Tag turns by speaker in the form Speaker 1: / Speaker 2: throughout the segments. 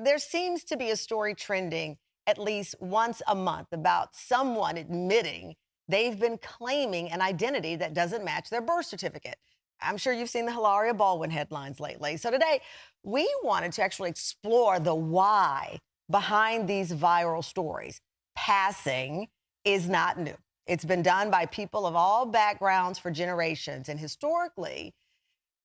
Speaker 1: there seems to be a story trending at least once a month about someone admitting they've been claiming an identity that doesn't match their birth certificate. I'm sure you've seen the Hilaria Baldwin headlines lately. So today, we wanted to actually explore the why behind these viral stories. Passing is not new. It's been done by people of all backgrounds for generations. And historically,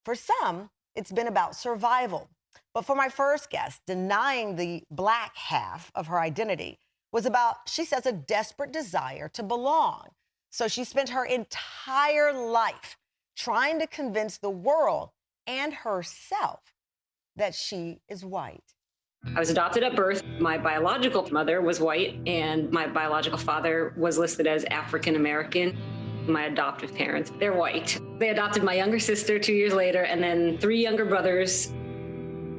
Speaker 1: for some, it's been about survival. But for my first guest, denying the black half of her identity was about, she says, a desperate desire to belong. So she spent her entire life trying to convince the world and herself that she is white.
Speaker 2: I was adopted at birth. My biological mother was white, and my biological father was listed as African American. My adoptive parents, they're white. They adopted my younger sister 2 years later, and then 3 younger brothers.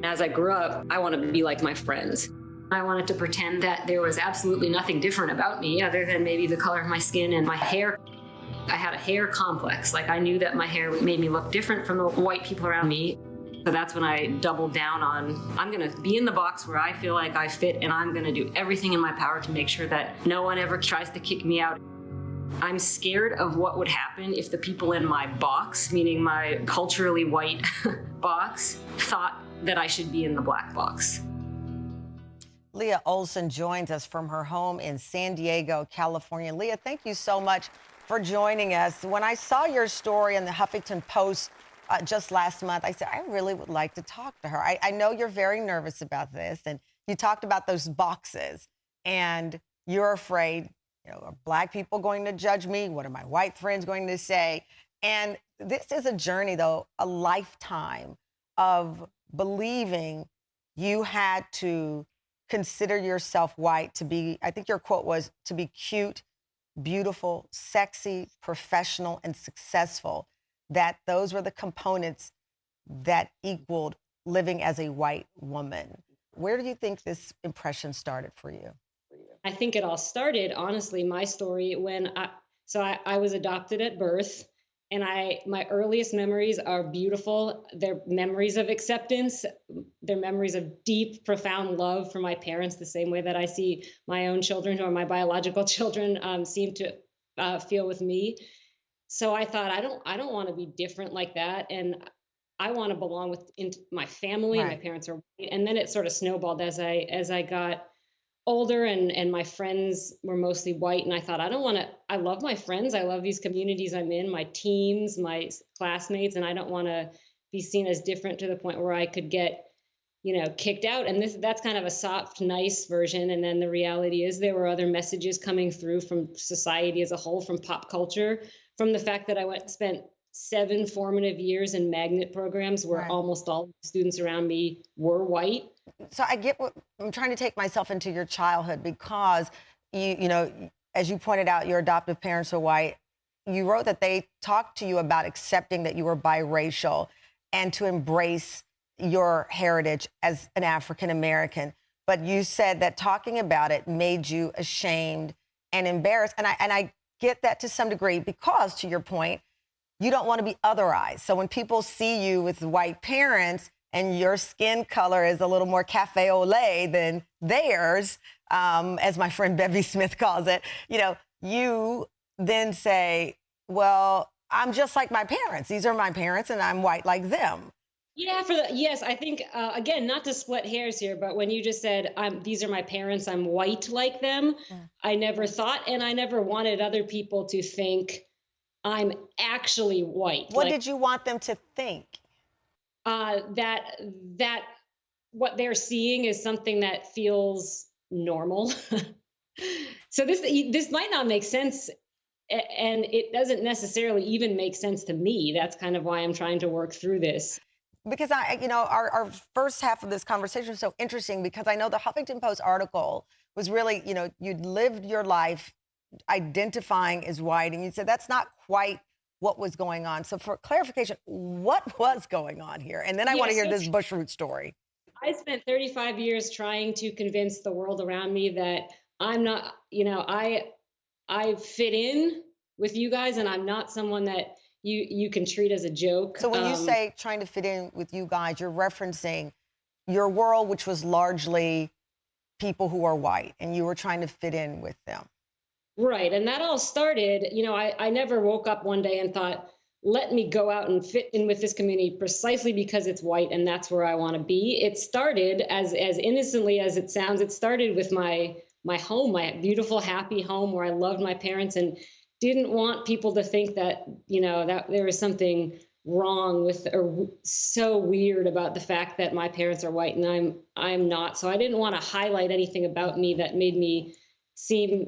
Speaker 2: As I grew up, I wanted to be like my friends. I wanted to pretend that there was absolutely nothing different about me other than maybe the color of my skin and my hair. I had a hair complex. Like, I knew that my hair made me look different from the white people around me. So that's when I doubled down on, I'm going to be in the box where I feel like I fit, and I'm going to do everything in my power to make sure that no one ever tries to kick me out. I'm scared of what would happen if the people in my box, meaning my culturally white box, thought that I should be in the black box.
Speaker 1: Leah Olson joins us from her home in San Diego, California. Leah, thank you so much for joining us. When I saw your story in the Huffington Post just last month, I said, I really would like to talk to her. I know you're very nervous about this, and you talked about those boxes, and you're afraid, are black people going to judge me? What are my white friends going to say? And this is a journey, though, a lifetime of believing you had to consider yourself white to be, I think your quote was, to be cute, beautiful, sexy, professional, and successful, that those were the components that equaled living as a white woman. Where do you think this impression started for you?
Speaker 2: I think it all started, honestly, my story, when I was adopted at birth, and my earliest memories are beautiful. They're memories of acceptance. They're memories of deep, profound love for my parents, the same way that I see my own children or my biological children seem to feel with me. So I thought, I don't want to be different like that, and I want to belong in my family.
Speaker 1: Right.
Speaker 2: My parents are white, and then it sort of snowballed as I got older, and my friends were mostly white, and I thought, I love my friends. I love these communities I'm in, my teams, my classmates, and I don't want to be seen as different to the point where I could get, kicked out. And that's kind of a soft, nice version. And then the reality is there were other messages coming through from society as a whole, from pop culture, from the fact that I spent 7 formative years in magnet programs where
Speaker 1: Right.
Speaker 2: almost all the students around me were white.
Speaker 1: So I get what I'm trying to take myself into your childhood, because as you pointed out, your adoptive parents are white. You wrote that they talked to you about accepting that you were biracial and to embrace your heritage as an African American. But you said that talking about it made you ashamed and embarrassed. And I get that to some degree, because, to your point, you don't want to be otherized. So when people see you with white parents and your skin color is a little more cafe au lait than theirs, as my friend Bevy Smith calls it, you then say, well, I'm just like my parents. These are my parents, and I'm white like them.
Speaker 2: Yeah, yes, I think, again, not to split hairs here, but when you just said, these are my parents, I'm white like them, I never thought, and I never wanted other people to think I'm actually white.
Speaker 1: What did you want them to think?
Speaker 2: That what they're seeing is something that feels normal. So this might not make sense, and it doesn't necessarily even make sense to me. That's kind of why I'm trying to work through this.
Speaker 1: Because our first half of this conversation was so interesting, because I know the Huffington Post article was really, you'd lived your life identifying as white, and you said that's not quite what was going on. So for clarification, what was going on here? And then I want to hear this bushroot story.
Speaker 2: I spent 35 years trying to convince the world around me that I'm not, I fit in with you guys, and I'm not someone that you can treat as a joke.
Speaker 1: So when you say trying to fit in with you guys, you're referencing your world, which was largely people who are white, and you were trying to fit in with them.
Speaker 2: Right. And that all started, I never woke up one day and thought, let me go out and fit in with this community precisely because it's white and that's where I want to be. It started as innocently as it sounds. It started with my home, my beautiful, happy home where I loved my parents and didn't want people to think that, that there was something wrong with or so weird about the fact that my parents are white and I'm not. So I didn't want to highlight anything about me that made me seem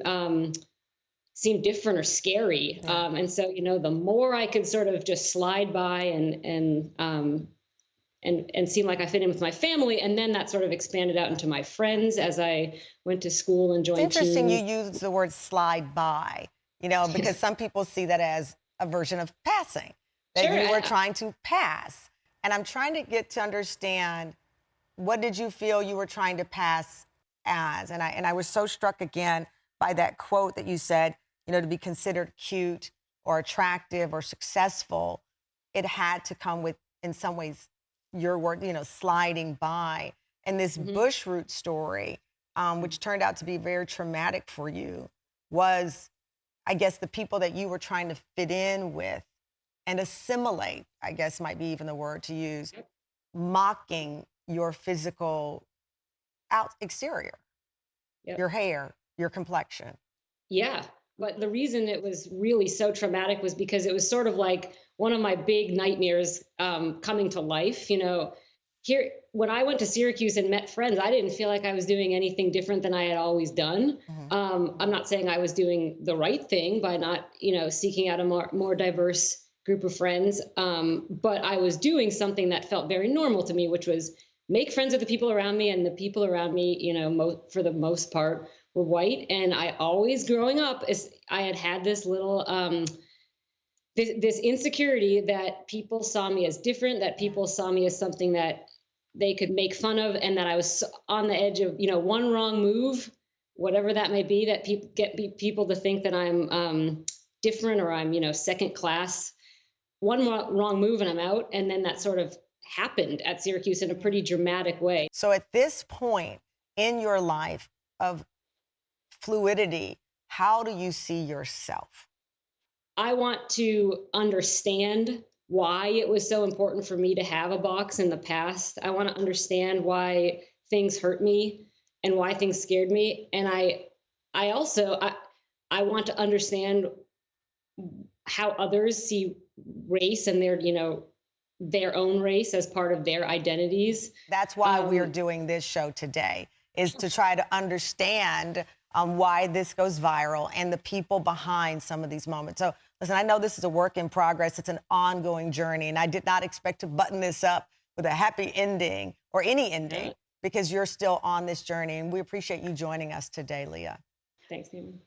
Speaker 2: different or scary.
Speaker 1: Yeah.
Speaker 2: And so, the more I could sort of just slide by and seem like I fit in with my family, and then that sort of expanded out into my friends as I went to school and joined
Speaker 1: It's interesting
Speaker 2: teams.
Speaker 1: you use the word slide by, because some people see that as a version of passing, that
Speaker 2: Sure.
Speaker 1: you were trying to pass. And I'm trying to get to understand, what did you feel you were trying to pass as? And I was so struck again by that quote that you said, to be considered cute or attractive or successful, it had to come with, in some ways, your word, sliding by. And this bush root story, which turned out to be very traumatic for you, was, I guess, the people that you were trying to fit in with and assimilate, I guess might be even the word to use, mocking your physical exterior,
Speaker 2: Yep.
Speaker 1: your hair, your complexion.
Speaker 2: Yeah. But the reason it was really so traumatic was because it was sort of like one of my big nightmares coming to life. Here, when I went to Syracuse and met friends, I didn't feel like I was doing anything different than I had always done. I'm not saying I was doing the right thing by not, seeking out a more diverse group of friends. But I was doing something that felt very normal to me, which was make friends with the people around me, and the people around me, for the most part, were white. And I always, growing up, I had this little this insecurity that people saw me as different, that people saw me as something that they could make fun of, and that I was on the edge of, one wrong move, whatever that may be, that people to think that I'm different or I'm, second class. One wrong move and I'm out. And then that sort of happened at Syracuse in a pretty dramatic way.
Speaker 1: So at this point in your life of fluidity, how do you see yourself?
Speaker 2: I want to understand why it was so important for me to have a box in the past. I want to understand why things hurt me and why things scared me. And I also want to understand how others see race and their own race as part of their identities.
Speaker 1: That's why we're doing this show today, is to try to understand why this goes viral and the people behind some of these moments. So listen, I know this is a work in progress. It's an ongoing journey, and I did not expect to button this up with a happy ending or any ending, because you're still on this journey, and we appreciate you joining us today, Leah.
Speaker 2: Thanks, Tamron.